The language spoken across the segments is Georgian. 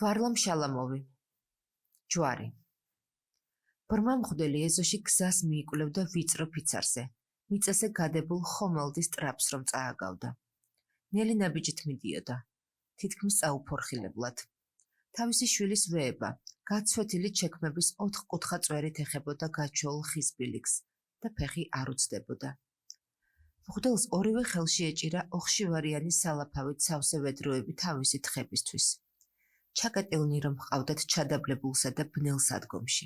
ვარლამ შალამოვი. ჯვარი. ბრმა მღვდელი ეზოში გზას მიიკვლევდა ვიწრო ფიცარზე, მიწაზე გადებულ ხომალდის ტრაპს რომ წააგავდა. ნელი ნაბიჯით მიდიოდა, თითქმის წაუფორხილებლად. თავისი შვილის ვეება, გაცვეთილი ჩექმების 4 კუთხა წვერით ეხებოდა გაჩვეულ ხის ბილიქს და ფეხი არ უცდებოდა. მღვდელს ორივე ხელში ეჭირა ოხშივარიანი სალაფავით სავსე ვედროები თავისი თხებისთვის. ჩაკეტილნი რომ ჰყავდათ ჩადაბლებულსა და ბნელ სადგომში.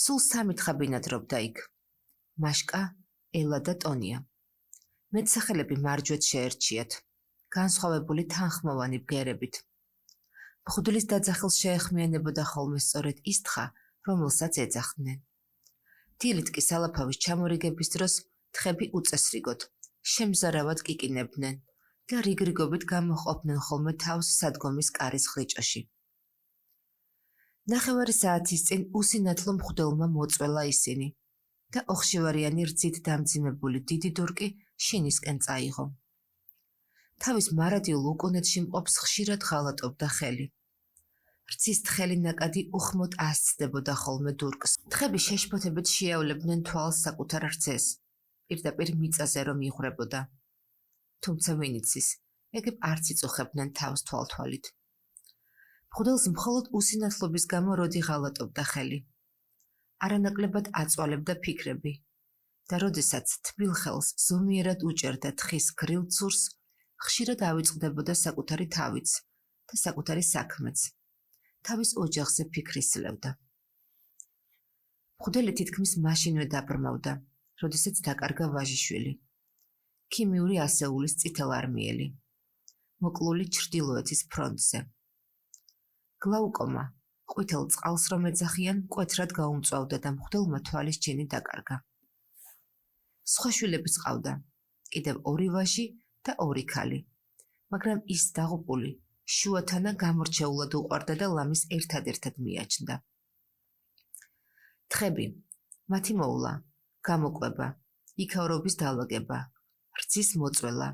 სულ 3 თხა ბინადრობდა იქ. მაშკა, ელა და ტონია. მეტსახელები მარჯვეთ შეერჩიათ, განსხვავებული თანხმოვანი ბგერებით. მღვდლის დაძახილს შეეხმიანებოდა ხოლმე სწორედ ის თხა, რომელსაც ეძახდნენ. დილით კი სალაფავის ჩამორიგების დროს თხები უწესრიგოდ, შემზარავად კიკინებდნენ და რიგრიგობით გამოჰყოფდნენ ხოლმე თავს სადგომის კარის ხრიჭაში. ნახევარი საათის წინ უსინათლო მღვდელმა მოწველა ისინი და ოხშივარიანი რძით დამძიმებული დიდი დურკი შინისკენ წაიღო. თავის მარადიულ უკუნეთში მყოფს ხშირად ღალატობდა ხელი. რძის თხელი ნაკადი უხმოდ ასცდებოდა ხოლმე დურკს. თხები შეშფოთებით შეავლებდნენ თვალს საკუთარ რძეს, პირდაპირ მიწაზე რომ იღვრებოდა. თუმცა ვინ იცის, ეგებ არც იწუხებდნენ თავს თვალთვალით. მღვდელს მხოლოდ უსინათლობის გამო როდი ღალატობდა ხელი. არანაკლებად აწვალებდა ფიქრები და როდესაც თბილ ხელს ზომიერად უჭერდა თხის გრილ ცურს, ხშირად ავიწყდებოდა საკუთარი თავიც და საკუთარი საქმეც. თავის ოჯახზე ფიქრისლევდა. მღვდელი თითქმის მაშინვე დაბრმავდა, როდესაც დაკარგა ვაჟიშვილი, ქიმიური ასეულის წითელარმიელი, მოკლული ჩრდილოეთის ფრონტზე. გლაუკომა, ყვითელ წყალს რომ ეძახიან, მკვეთრად გაუმწვავდა და მღვდელმა თვალის ჩინი დაკარგა. სხვა შვილებიც ყავდა, კიდევ 2 ვაჟი და 2 ქალი, მაგრამ ის დაღუპული შუათანა გამორჩეულად უყვარდა და ლამის ერთად-ერთად მიაჩნდა. თხები, მათი მოულა, გამოკვება, იქაურობის დალაგება, რძის მოწველა.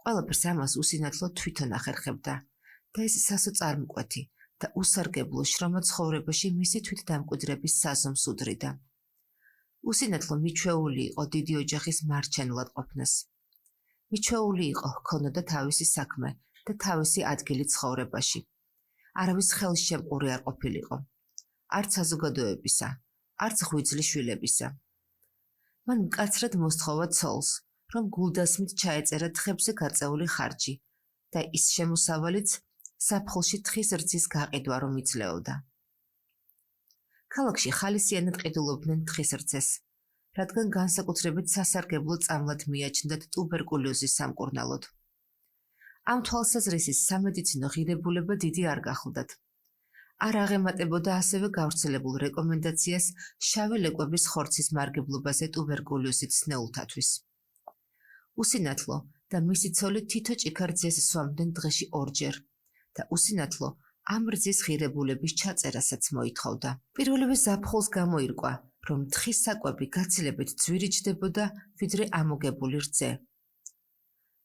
ყველაფერს ამას უსინათლო თვითონ ახერხებდა და ეს სასოწარმკვეთი და უსარგებლო შრომა ცხოვრებაში მისი თვითდამკვიდრების საზომს უდრიდა. უსინათლო მიჩვეული იყო დიდი ოჯახის მარჩენლად ყოფნას. მიჩვეული იყო ჰქონოდა თავისი საქმე და თავისი ადგილი ცხოვრებაში. არავის ხელშემყური არ ყოფილიყო, არც საზოგადოებისა, არც ღვიძლი შვილებისა. მან მკაცრად მოსთხოვა ცოლს, რომ გულდასმით ჩაეწერა თხებზე გაწეული ხარჯი და ის შემოსავალიც საფხულში თხის რძის გაყიდვა რომ იძლეოდა. ქალაქში ხალისიანად ყიდულობდნენ თხის რძეს, რადგან განსაკუთრებით სასარგებლო წამლად მიაჩნდათ ტუბერკულოზის სამკურნალოდ. ამ თვალსაზრისის სამედიცინო ღირებულება დიდი არ გახლდათ. არ აღემატებოდა ასევე გავრცელებულ რეკომენდაციას შავი ლეკვების ხორცის მარგებლობაზე ტუბერკულოზით სნეულთათვის. უსინათლო და მისი ცოლი თითო ჭიქარ რძეს სვამდნენ დღეში 2-ჯერ და უსინათლო ამ რძის ღირებულების ჩაწერასაც მოითხოვდა. პირველივე ზაფხულს გამოირკვა, რომ თხის საკვები გაცილებით ძვირიჭდებოდა ვიდრე ამოგებული რძე.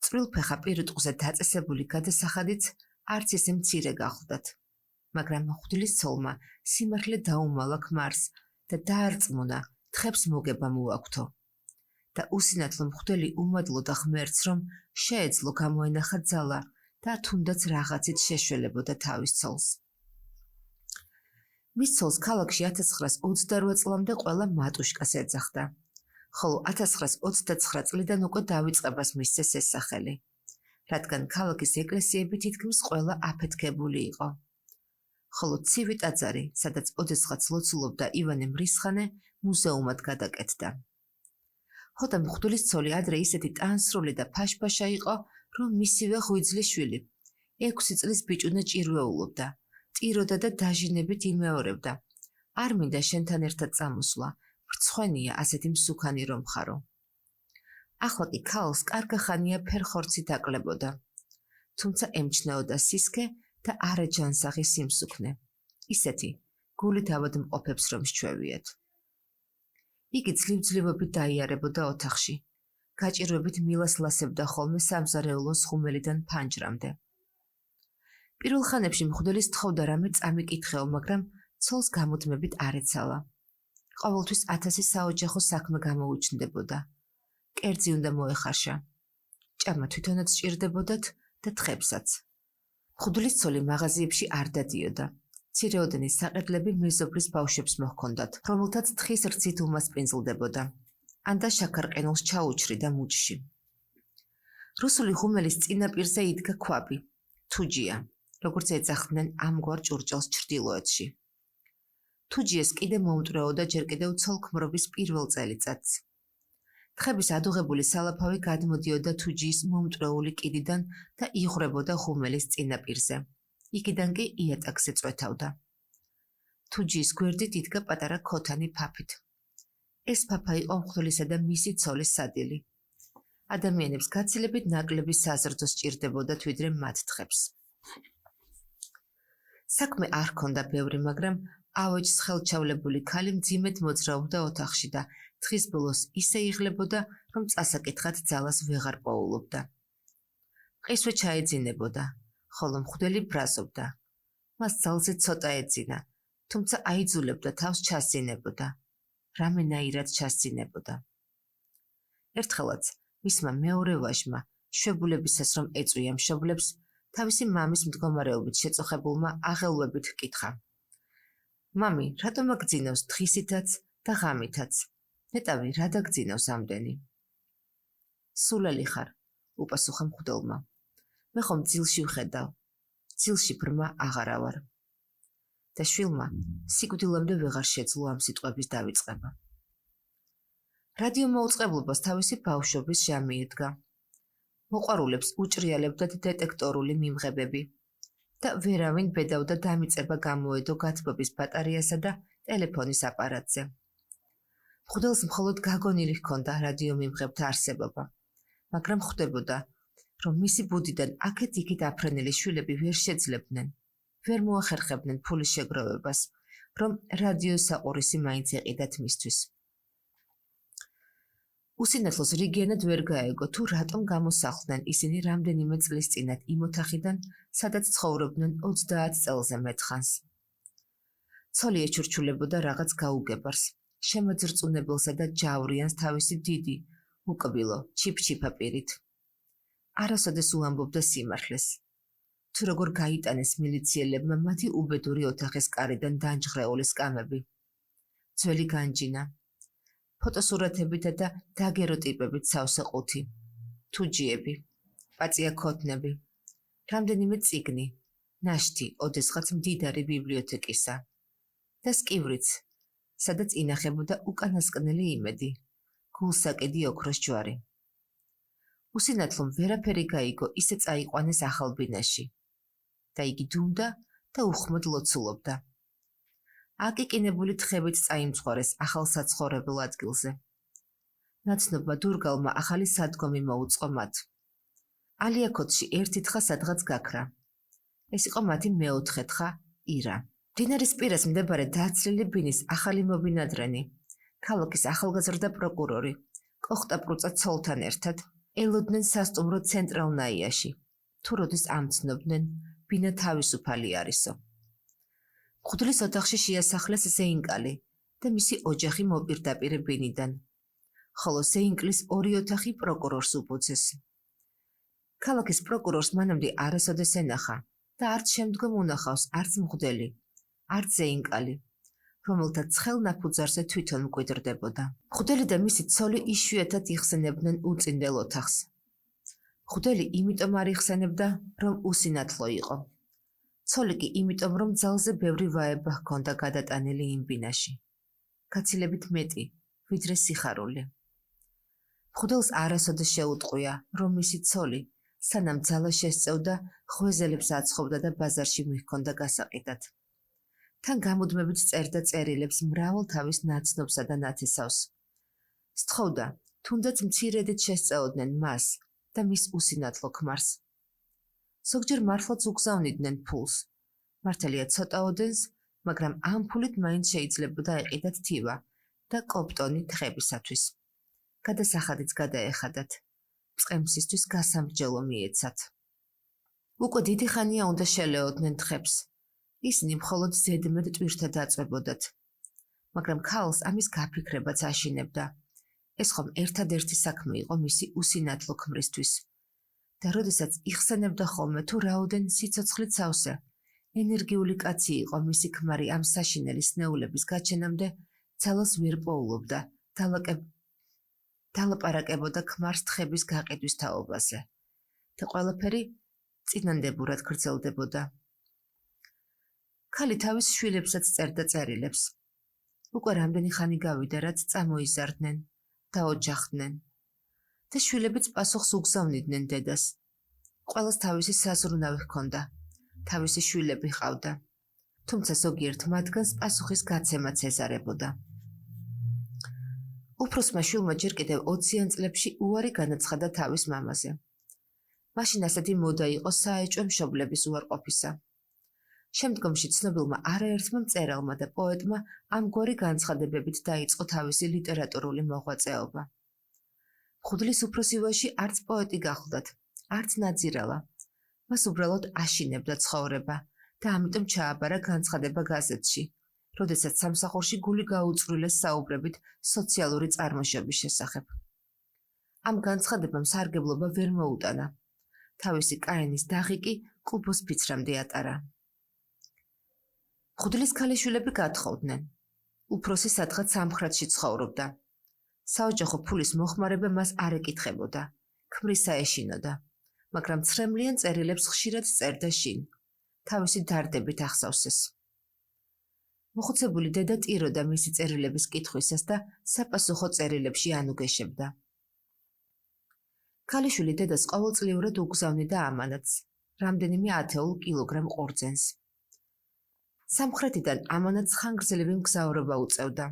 წვრილფეხა პირუტყვზე დაწესებული გადასახადიც არც ისე მცირე გახლდათ, მაგრამ მღვდლის ცოლმა სიმართლე დაუმალა ქმარს და დაარწმუნა თხებს მოგება მოაქვთო. და უსინათლო მღვდელი უმადლოდა ღმერთს, რომ შეეძლო გამოენახა ძალა და თუნდაც რაღაცით შეშველებოდა თავის ცოლს. მის ცოლს ქალაქში 1928 წლამდე ყველა მატუშკას ეძახდა, ხოლო 1929 წლიდან უკვე დავიწყებას მისცეს ეს სახელი, რადგან ქალაქის ეკლესიები თითქმის ყველა აფეთქებული იყო. ხოლო ცივი ტაძარი, სადაც ოდესღაც ლოცულობდა ივანე მრისხანე, მუზეუმად გადაკეთდა. ხოდა მღვდლის ცოლი ადრე ისეთი ტანსრული და ფაშფაშა იყო, რომ მისივე ღვიძლი შვილი 6 წლის ბიჭუნა ჭირვეულობდა, ტიროდა და დაჟინებით იმეორებდა. არ მინდა შენთან ერთად წამოსვლა, ვრცხვენია ასეთი მსუქანი რომ ხარო. ახლა კი ქალს კარგახანია ფერხორცი დაკლებოდა, თუმცა ემჩნეოდა სისქე და არეჯანსაღი სიმსუქნე, ისეთი გულით ავადმყოფებს რომ სჩვევიათ. იგი ძლივ-ძლივობით დაიარებოდა ოთახში, გაჭირვებით მილას ლასებდა ხოლმე სამზარეულოს ხუმელიდან ფანჯრამდე. პირველ ხანებში მღვდელი სთხოვდა რამე წამიკითხეო, მაგრამ ცოლს გამუდმებით არ ეცალა. ყოველთვის 1000 საოჯახო საქმე გამოუჩნდებოდა. კერძი უნდა მოეხარშა. ჭამა თვითონაც სჭირდებოდათ და თხებსაც. მღვდლის ცოლი მაღაზიებში არ დადიოდა. მცირეოდენი საყიდლები მეზობლის ბავშვებს მოჰქონდათ, რომელთაც თხის რძით უმასპინძლდებოდა. ან და შაქარყინულს ჩაუჩრიდა მუჭში. რუსული ღუმელის წინაპირზე იდგა ქვაბი, თუჯია, როგორც ეძახდნენ ამგვარ ჭურჭელს ჩრდილოეთში. თუჯიეს კიდე მომტვრეოდა ჯერ კიდევ ცოლ-ქმრობის პირველ წელიწადს. თხების ადუღებული სალაფავი გადმოდიოდა თუჯიის მომტვრეული კიდიდან და იღვრებოდა ღუმელის წინაპირზე. იქიდან კი იატაკზე წვეთავდა. თუჯიის გვერდით იდგა პატარა ქოთანი ფაფით. ეს ფაფა იყო მღვდლისა და მისი ცოლის სადილი. ადამიანებს გაცილებით ნაკლები საზრდო სჭირდებოდათ ვიდრე მათ თხებს. საქმე არ ჰქონდა ბევრი, მაგრამ ავეჯს ხელჩავლებული ქალი მძიმედ მოძრაობდა ოთახში და თხის ბოლოს ისე იღლებოდა, რომ წასაკითხად ძალას ვეღარ პოულობდა. ყისვე ჩაეძინებოდა, ხოლო მღვდელი ბრაზობდა. მას ძალზე ცოტა ეძინა, თუმცა აიძულებდა თავს ჩასძინებოდა. რამენაირად ჩასძინებოდა. ერთხელაც მისმა მეორე ვაჟმა, შვებულებისას რომ ეწვია მშობლებს, თავისი მამის მდგომარეობით შეწუხებულმა აღელვებით ჰკითხა. მამი, რატომ აგძინავს თხისითაც და ღამითაც? ნეტავი, რა დაგძინავს ამდენი? სულელი ხარ, უპასუხა მღვდელმა. მე ხომ ძილში ვხედავ, ძილში ბრმა აღარა ვარ. და შვილმა სიკვდილამდე ვეღარ შეძლო ამ სიტყვების დავიწყება. რადიო მოუწყებლობას თავისი ბავშვობის ჟამი ედგა. მოყვარულებს უჭრიალებდათ დეტექტორული მიმღებები და ვერავინ ბედავდა დამიწება გამოედო გათბობის ბატარეასა და ტელეფონის აპარატზე. მღვდელს მხოლოდ გაგონილი ჰქონდა რადიო მიმღებთა არსებობა, მაგრამ ხვდებოდა, რომ მისი ბუდიდან აქეთ-იქით აფრენილი შვილები ვერ შეძლებდნენ, ვერ მოახერხებდნენ ფულის შეგროვებას, რომ რადიო საყურისი მაინც ეყიდათ მისთვის. უსინათლოს რიგიანად ვერ გაეგო, თუ რატომ გამოსახლდნენ ისინი რამდენიმე წლის წინათ იმ ოთახიდან, სადაც ცხოვრობდნენ 30 წელზე მეტხანს. ცოლი ეჩურჩულებოდა რაღაც გაუგებარს, შემოძრწუნებელსა და ჯავრიანს თავისი დიდი, უკბილო, ჩიფ-ჩიფა პირით. არასოდეს უამბობდა სიმართლეს. თუ როგორ გაიტანეს მილიციელებმა მათი უბედური ოთახის კარიდან დანჯღრეული სკამები. ძველი განჯინა. ფოტოსურათებითა და დაგეროტიპებით სავსე ყუთი, თუჯიები, პაწია ქოთნები, რამდენიმე წიგნი, ნაშთი, ოდესღაც მდიდარი ბიბლიოთეკისა და სკივრიც, სადაც ინახებოდა უკანასკნელი იმედი, გულსაკიდი ოქროს ჯვარი. უსინათლომ ვერაფერი გაიგო, ისე წაიყვანეს ახალბინაში და იგი დუმდა და უხმოდ ლოცულობდა. აკიკინებული თხებით წაიმძღვარეს ახალ საცხოვრებელ ადგილზე. ნაცნობა დურგალმა ახალი სადგომი მოუწყო მათ. ალიაქოთში ერთი თხა სადღაც გაქრა. ეს იყო მათი მეოთხე თხა ირა. მდინარის პირას მდებარე დააცლილი ბინის ახალი მობინადრენი, ქალაქის ახალგაზრდა პროკურორი, კოხტა პრუწა ცოლთან ერთად ელოდნენ სასტუმრო ცენტრალ ნაიაში, თუ როდის ამცნობდნენ, ბინა თავისუფალი არისო. მღვდლის ოთახში შეასახლეს ზეინკალი და მისი ოჯახი მოპირდაპირე ბინიდან, ხოლო ზეინკლის ორი ოთახი პროკურორს უბოძეს. ქალაქის პროკურორს მანამდე არასოდეს ენახა და არც შემდგომ უნახავს არც მღვდელი, არც ზეინკალი, რომელთა ცხელ ნაფუძარზე თვითონ მკვიდრდებოდა. მღვდელი და მისი ცოლი იშვიათად იხსენებდნენ უწინდელ ოთახს. მღვდელი იმიტომ არ იხსენებდა, რომ უსინათლო იყო. ცოლი კი იმიტომ, რომ ძალზე ბევრი ვაება ჰქონდა გადატანილი იმ ბინაში. გაცილებით მეტი, ვიდრე სიხარული. მღვდელს არასოდეს შეუტყვია, რომ მისი ცოლი, სანამ ძალა შესწევდა, ღვეზელებს აცხობდა და ბაზარში მიჰქონდა გასაყიდად. თან გამუდმებით წერდა წერილებს მრავალ თავის ნაცნობსა და ნათესავს. სთხოვდა, თუნდაც მცირედით შესწეოდნენ მას და მის უსინათლო ქმარს. ზოგჯერ მართლაც უგზავნიდნენ ფულს. მართალია ცოტა ოდენს, მაგრამ ამ ფულით მაინც შეიძლებოდა ეყიდათ თივა და კოპტონი თხებისათვის. გადასახადიც გადაეხადათ. წყემსისთვის გასამრჯელო მიეცათ. უკვე დიდი ხანია უნდა შელეოდნენ თხებს. ისინი მხოლოდ ზედმეტ ტვირთად დაწვებოდათ. მაგრამ ქალს ამის გაფიქრებაც აშინებდა. ეს ხომ ერთადერთი საქმე იყო მისი უსინათლო ქმრისთვის. და როდესაც იხსენებდა ხოლმე თუ რაოდენ სიცოცხლით სავსე, ენერგიული კაცი იყო მისი ქმარი ამ საშინელი სნეულების გაჩენამდე, ძალას ვერ პოულობდა, დალაპარაკებოდა ქმარს თხების გაყიდვის თაობაზე და ყველაფერი წინანდებურად გრძელდებოდა. ქალი თავის შვილებსაც წერდა წერილებს. უკვე რამდენი ხანი გავიდა, რაც წამოიზარდნენ, დაოჯახდნენ და შვილებიც პასუხს უგზავნიდნენ დედას. ყველას თავისი საზრუნავი ჰქონდა, თავისი შვილები ჰყავდა, თუმცა ზოგიერთ მათგანს პასუხის გაცემაც ეზარებოდა. უფროსმა შვილმა ჯერ კიდევ 20-იან წლებში უარი განაცხადა თავის მამაზე. მაშინ ასეთი მოდა იყო საეჭვო მშობლების უარყოფისა. შემდგომში ცნობილმა არაერთმა მწერალმა და პოეტმა ამგვარი განცხადებებით დაიწყო თავისი ლიტერატურული მოღვაწეობა. მღვდლის უფროსი ვაჟი არც პოეტი გახლდათ, არც ნაძირალა. მას უბრალოდ აშინებდა ცხოვრება და ამიტომ ჩააბარა განცხადება გაზეთში, როდესაც სამსახურში გული გაუწვრილეს საუბრებით სოციალური წარმოშობის შესახებ. ამ განცხადებამ სარგებლობა ვერ მოუტანა. თავისი კაენის დაღი კი კუბოს ფიცრამდე ატარა. მღვდლის ქალიშვილები გათხოვდნენ. უფროსი სადღაც სამხრეთში ცხოვრობდა. საოჯახო ფულის მოხმარება მას არ ეკითხებოდა, ქმრისა ეშინოდა, მაგრამ ცრემლიან წერილებს ხშირად წერდა შინ, თავისი დარდებით ახსავსეს. მოხუცებული დედა ტიროდა მისი წერილების კითხვისას და საპასუხო წერილებში ანუგეშებდა. ქალიშვილი დედას ყოველწლიურად უგზავნიდა ამანათს, რამდენიმე 10 კილოგრამ ყურძენს. სამხრეთიდან ამანათს ხანგრძლივი მგზავრობა უწევდა,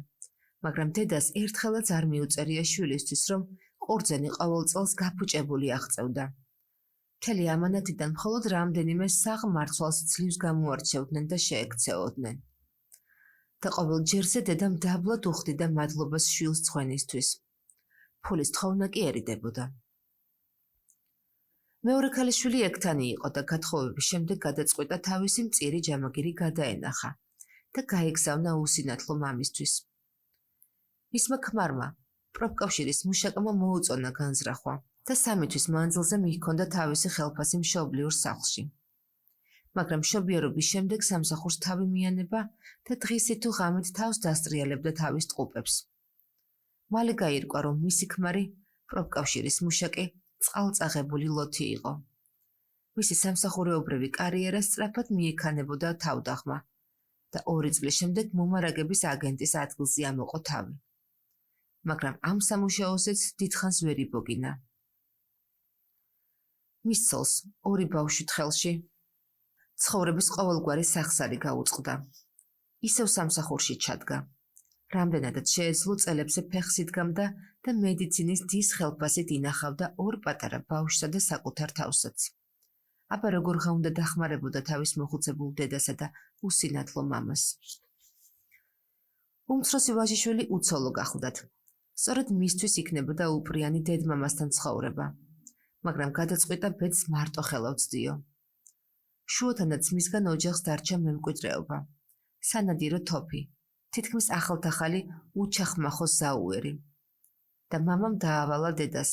მაგრამ დედას ერთხელაც არ მიუწერია შვილისთვის, რომ ყურძენი ყოველ წელს გაფუჭებული აღწევდა. მთელი ამანათიდან მხოლოდ რამდენიმე საღმარცვალს ძლივს გამოარჩევდნენ და შეექცეოდნენ. და ყოველ ჯერზე დედამ დაბლად უხდიდა მადლობას შვილს ძღვენისთვის. ფულის თხოვნა კიერიდებოდა. მეორე ქალიშვილი ექთანი იყო და გათხოვების შემდეგ გადაწყვიტა თავისი მწირი ჯამაგირი გადაენახა და გაეგზავნა უსინათლო მამისთვის. მისმა ქმარმა, პროფკავშირის მუშაკმა მოუწონა განზრახვა და 3 თვის მანძილზე მიჰქონდა თავისი ხელფასი მშობლიურ სახლში. მაგრამ მშობიარობის შემდეგ სამსახურს თავი მიანება და დღისით თუ ღამით თავს დასტრიალებდა თავის ტყუპებს. მალე გაირკვა, რომ მისი ქმარი, პროფკავშირის მუშაკი, წყალწაღებული ლოთი იყო. მისი სამსახურეობრივი კარიერა სწრაფად მიექანებოდა თავდაღმა და 2 წლის შემდეგ მომარაგების აგენტის ადგილზე ამოყო თავი. მაგრამ ამ სამუშაოზეც დიდხანს ვერ იბოგინა. მის ცოლს 2 ბავშვი ხელში ცხოვრების ყოველგვარი სახსარი გაუწყდა. ისევ სამსახურში ჩადგა. რამდენადაც შეეძლო წელებზე ფეხს იდგამდა და მედიცინის დის ხელფასით ინახავდა 2 პატარა ბავშვსა და საკუთარ თავსაც. აბა როგორ უნდა დახმარებოდა თავის მოხუცებულ დედასა და უსინათლო მამას. უმცროსი ვაჟიშვილი უცოლო გახლდათ. სწორედ მისთვის იქნებოდა უპრიანი დედმამასთან ცხოვრება, მაგრამ გადაწყვიტა ბედს მარტო ხელავწდიო. შუათანაც მისგან ოჯახს დარჩა მემკვიდრეობა, სანადირო თოფი, თითქმის ახალთახალი უჩახმახო ზაუერი. და მამამ დაავალა დედას,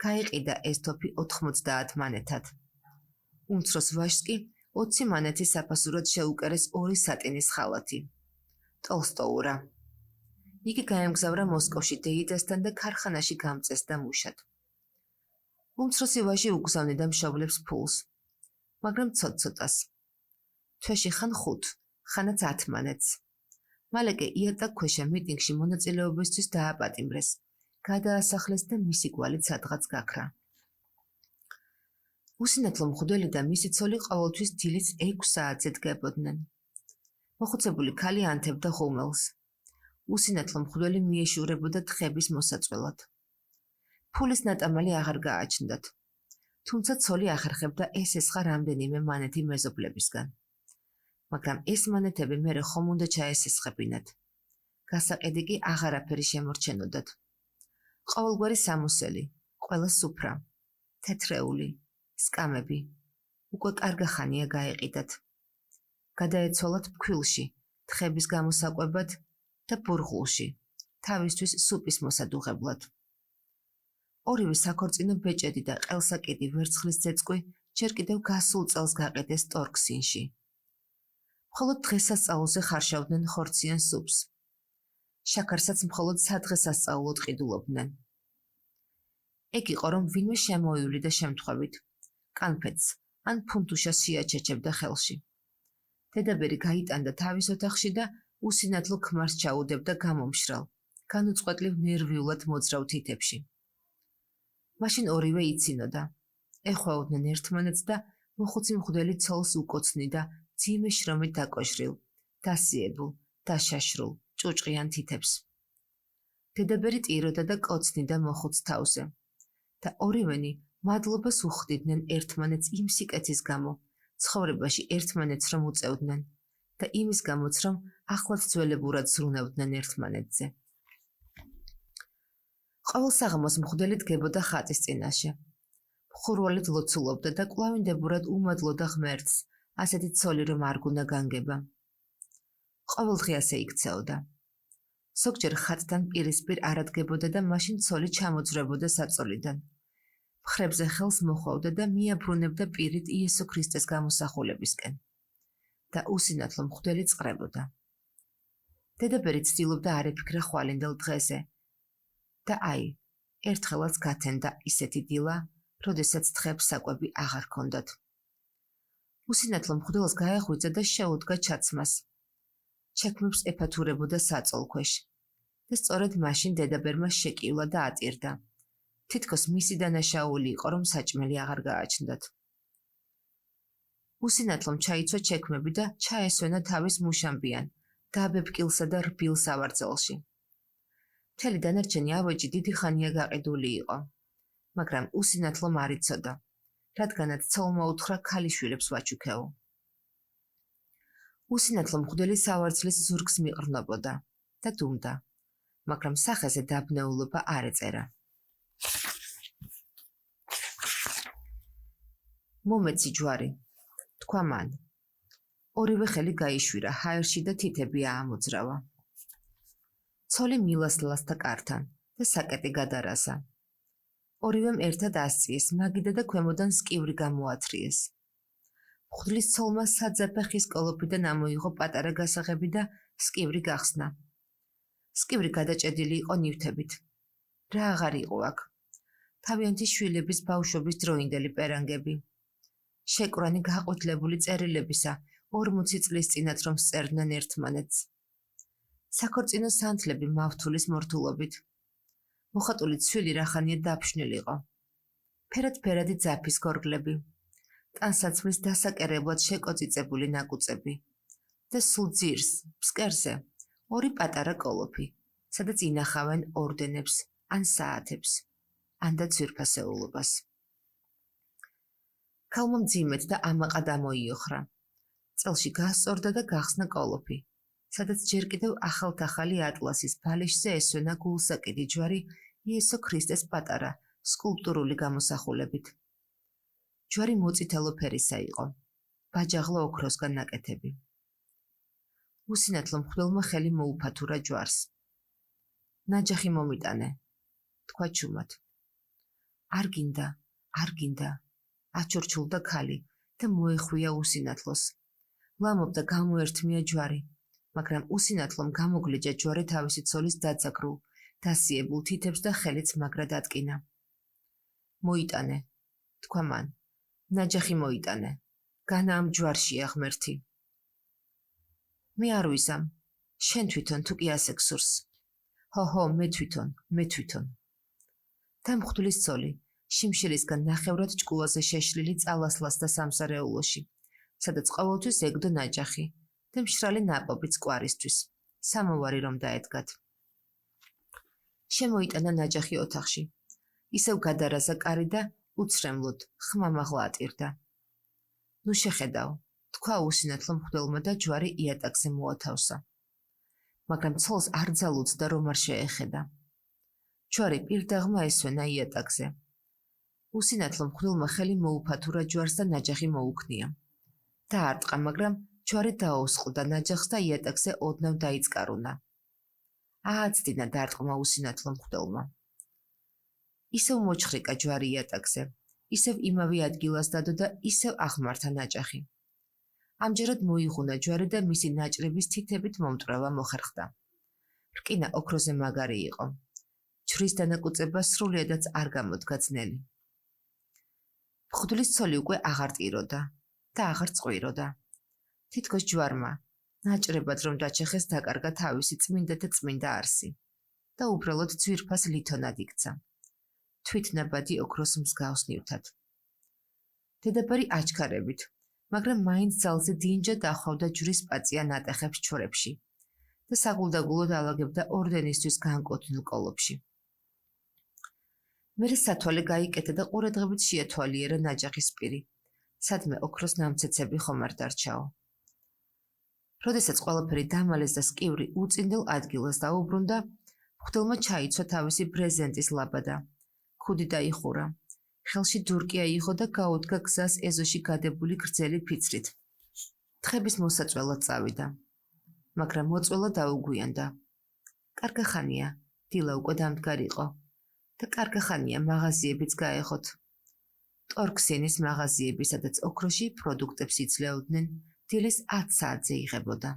გაიყიდა ეს თოფი 90 მანეთად. უმცროს ვაჟს კი 20 მანეთის საფასურად შეუკერეს 2 სატინის ხალათი. ტოლსტოურა. იგი გაემგზავრა მოსკოვში დეიდასთან და ქარხანაში გამწესდა მუშად. უმცროსი ვაჟი უგზავნიდა მშობლებს ფულს, მაგრამ ცოტ-ცოტას. თვეში ხან 5, ხანაც 10 მანეთს. მალე კი იატაკქვეშა მიტინგში მონაწილეობისთვის დააპატიმრეს, გადაასახლეს და მისი კვალი სადღაც გაქრა. უსინათლო მღვდელი და მისი ცოლი ყოველთვის დილის 6 საათზე დგებოდნენ. მოხუცებული ქალი ანთებდა ღუმელს. უსინათლო მღვდელი მიეშურებოდა თხების მოსაწველად. ფულის ნატამალი აღარ გააჩნდათ, თუმცა ცოლი ახერხებდა ესესხა რამდენიმე მანეთი მეზობლებისგან. მაგრამ ეს მანეთები მერე ხომ უნდა ჩაესესხებინათ. გასაყიდი კი აღარაფერი შემორჩენოდათ. ყოველგვარი სამოსელი, ყველა სუფრა, თეთრეული, სკამები, უკვე კარგა ხანია გაეყიდათ. გადაეცოლათ ფქვილში, თხების გამოსაკვებად და ბურღულში, თავისთვის სუპის მოსადუღებლად. ორივე საქორწინო ბეჭედი და ყელსაკიდი ვერცხლის ძეწყვი ჯერ კიდევ გასულ წელს გაყიდეს ტორქსინში. მხოლოდ დღესასწაულზე ხარშავდნენ ხორციან სუპს. შაქარსაც მხოლოდ სადღესასწაულოდ ყიდულობდნენ. ეგ იყო, რომ ვინმე შემოივლი და შემთხვევით, კანფეტს ან ფუნთუშას შეაჩეჩებდა ხელში. დედაბერი გაიტანდა თავის ოთახში და უსინათლო ქმარს ჩაუდებდა გამომშრალ, განუწყვეტლივ ნერვიულად მოძრავ თითებში. მაშინ ორივე იცინოდა, ეხვეოდნენ ერთმანეთს და მოხუცი მღვდელი ცოლს უკოცნი და ძიმე შრომით დაკოშრილ, დასიებულ, დაშაშრულ, ჭუჭყიან თითებს. დედაბერი ტიროდა და კოცნიდა მოხუც თავზე და ორივენი მადლობას უხდიდნენ ერთმანეთს იმ სიკეთის გამო, ცხოვრებაში ერთმანეთს რომ უწევდნენ და იმის გამოც რომ ახლაც ძველებურად ზრუნავდნენ ერთმანეთზე. ყოველ საღამოს მღვდელი დგებოდა ხატის წინაშე. მხურვალედ ლოცულობდა და კვლავინდებურად უმადლოდა ღმერთს, ასეთი ცოლი რომ არ გუნა განგება. ყოველდღე ასე იქცეოდა. ზოგჯერ ხატთან პირისპირ არ ადგებოდა და მაშინ ცოლი ჩამოძვრებოდა საწოლიდან. მხრებზე ხელს მოხვავდა და მიაბრუნებდა პირით იესო ქრისტეს გამოსახულებისკენ და უსინათლო მღვდელი წყრებოდა. დედაბერი ცდილობდა არ ეფიქრა ხვალინდელ დღეზე და აი, ერთხელაც გათენდა ისეთი დილა, როდესაც თხებს საკვები აღარ ჰქონდათ. უსინათლო მღვდელს გაეღვიძა და შეუდგა ჩაცმას. ჩექმებს ეფათურებოდა საწოლქვეშ და სწორედ მაშინ დედაბერმა შეკივლა და ატირდა. თითქოს მისი დანაშაული იყო, რომ საჭმელი აღარ გააჩნდათ. უსინათლომ ჩაიცვა ჩექმები და ჩაესვენა თავის მუშამბიან, დაბეპკილსა და რბილ სავარძელში. მთელი დანარჩენი ავეჯი დიდი ხანია გაყიდული იყო, მაგრამ უსინათლომ არ იცოდა, რადგანაც ცოლმა უთხრა ქალიშვილებს ვაჩუქეო. უსინათლო მღვდელი სავარძლის ზურგს მიყრნობოდა და დუმდა, მაგრამ სახეზე დაბნეულობა არ ეწერა. მომეცი ჯვარი, თქვა მან. ორივე ხელი გაიშვირა ჰაერში და თითები აამოძრავა. ცოლი მილასლასთა კართან და საკეტი გადარასა. ორივემ ერთად ასწიეს, მაგიდა და ქვემოდან სკივრი გამოათრიეს. მღვდლის ცოლმა საძაფე ხის კოლოფიდან ამოიღო პატარა გასაღები და სკივრი გახსნა. სკივრი გადაჭედილი იყო ნივთებით. რა აღარ იყო აქ? თავიანთი შვილების ბავშვობის დროინდელი პერანგები. შეკვრანი გაყვითლებული წერილებისა 40 წლის წინათ რომ სწერდნენ ერთმანეთს. საქორწინო სანთლები მავთულის მორთულობით. მოხატული ცვილი რახანია დაფშვნილიყო. ფერად-ფერადი ძაფის გორგლები. ტანსაცმლის დასაკერებლად შეკოწიწებული ნაკუწები და სულ ძირს, ფსკერზე, ორი პატარა კოლოფი, სადაც ინახავენ ორდენებს, ან საათებს, ან და ძვირფასეულობას. ქალმა მძიმედ და ამაყად ამოიოხრა. წელში გასწორდა და გახსნა კოლოფი, სადაც ჯერ კიდევ ახალთახალი ატლასის ბალიშზე ესვენა გულსაკიდი ჯვარი იესო ქრისტეს პატარა, სკულპტურული გამოსახულებით. ჯვარი მოწითალო ფერისა იყო, ბაჯაღლა ოქროსგან ნაკეთები. უსინათლო მღვდელმა ხელი მოუფათურა ჯვარს. ნაჯახი მომიტანე, თქვა ჩუმად. არ გინდა, აჩურჩულდა ქალი და მოეხვია უსინათლოს. ლამობდა გამოერთმია ჯვარი, მაგრამ უსინათლომ გამოგლეჯა ჯვარი თავისი ცოლის დაძაგრულ, დასიებულ თითებს და ხელიც მაგრად ატკინა. მოიტანე, თქვა მან. ნაჯახი მოიტანე, განა ამ ჯვარშია ღმერთი. მე არ ვიზამ, შენ თვითონ თუ კი ასე გსურს. ჰო, მე თვითონ. და მღვდლის ცოლი, შიმშილისგან ნახევრად ჭკუაზე შეშლილი წალასლასდა სამსარეულოში, სადაც ყოველთვის ეგდო ნაჯახი და მშრალი ნაყოფიც კვარისთვის, სამოვარი რომ დაედგათ. შემოიტანა ნაჯახი ოთახში, ისევ გადარაზა კარი და უცრემლოდ ხმამაღლა ატირდა. ნუ შეხედავ, თქვა უსინათლო მღვდელმა და ჯვარი იატაკზე მოათავსა. მაგრამ ცოლს არ ძალუძდა რომ არ შეეხედა. ჯვარი პირდაღმა ესვენა იატაკზე. უსინათლო მღვდელმა ხელი მოუფათურა ჯვარს და ნაჯახი მოუქნია. დაარტყა, მაგრამ ჯვარი დაუსყლდა ნაჯახს და იატაკზე ოდნავ დაიწყარულა. ააცდინა დარტყმა უსინათლო მღვდელმა. ისევ მოჩხრიკა ჯვარი იატაკზე, ისევ იმავე ადგილას დადო და ისევ აღმართა ნაჯახი. ამჯერად მოიღუნა ჯვარი და მისი ნაჭრების თითებით მომტვრევა მოხერხდა. რკინა ოქროზე მაგარი იყო. ჯვრის დანაკუწება სრულიადაც არ გამოდგა ძნელი. მღვდლის ცოლი უკვე აღარ ტიროდა და აღარ წყვიროდა. თითქოს ჯვარმა ნაჭრებად რომ დაჩეხეს დაკარგა თავისი წმინდა და წმინდა არსი და უბრალოდ ძვირფას ლითონად იქცა. თვითნაბადი ოქროს მსგავს ნივთად. დედაბარი აჩქარებით, მაგრამ მაინც ძალზე დინჯა დახვავდა ჯვრის პაწია ნატეხებს ჩორებში და საგულდაგულოდ ალაგებდა ორდენისთვის განკუთვნილ კოლოფში. მერე სათვალე გაიკეთა და ყურადღებით შეათვალიერა ნაჯახის პირი, სადმე ოქროს ნამცეცები ხომ არ დარჩაო. როდესაც ყველაფერი დამალეს და სკივრი უწინდელ ადგილას დაუბრუნდა, მღვდელმა ჩაიცვა თავისი ბრეზენტის ლაბადა, ქუდი დაიხურა, ხელში დურკი აიღო და გაუდგა გზას ეზოში გადებული გრძელი ფიცრით. თხების მოსაწველად წავიდა, მაგრამ მოწველა დაუგვიანდა. კარგა ხანია, დილა უკვე დამდგარიყო და კარგა ხანია მაღაზიებიც გაეღოთ. ტორქსენის მაღაზიები, სადაც ოქროში პროდუქტებს იძლეოდნენ, დილის 10 საათზე იღებოდა.